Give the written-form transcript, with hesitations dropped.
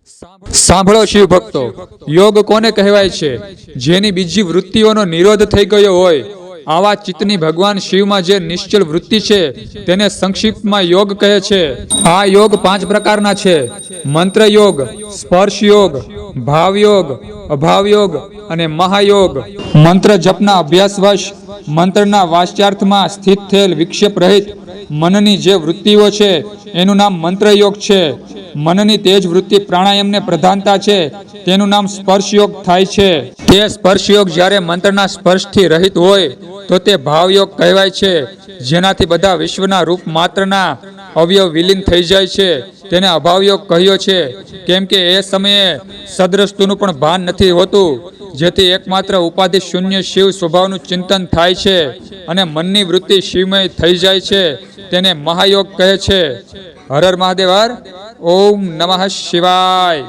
સાંભળો શિવ ભક્તો, યોગ કોને કહેવાય છે? જેની બીજી વૃત્તિઓનો નિરોધ થઈ ગયો હોય, આવા ચિત્તની ભગવાન શિવમાં જે નિશ્ચલ વૃત્તિ છે તેને સંક્ષિપ્તમાં યોગ કહે છે. આ યોગ 5 પ્રકારના છે: મંત્ર યોગ, સ્પર્શ યોગ, ભાવ યોગ, અભાવ યોગ અને મહાયોગ. મંત્ર જપના અભ્યાસવશ મંત્રના વાચ્યાર્થમાં સ્થિત થયેલ વિક્ષેપ રહિત મનની જે વૃત્તિઓ છે એનું નામ મંત્ર યોગ છે. મનની તેજ વૃત્તિ પ્રાણાયામને પ્રધાનતા છે તેનું નામ સ્પર્શ યોગ થાય છે. તે સ્પર્શ યોગ જ્યારે મંત્રના સ્પર્શથી રહિત હોય તો તે ભાવ યોગ કહેવાય છે, જેનાથી બધા વિશ્વના રૂપ માત્રના અવયવ વિલીન થઈ જાય છે. તેને અભાવ યોગ કહ્યો છે, કેમ કે એ સમયે સદ્રષ્ટુનું પણ ભાન નથી હોતું, જેથી એકમાત્ર ઉપાધિ શૂન્ય શિવ સ્વભાવનું ચિંતન થાય છે અને મનની વૃત્તિ શિવમય થઈ જાય છે. તેને મહાયોગ કહે છે. હર હર મહાદેવ. ઓમ નમઃ શિવાય.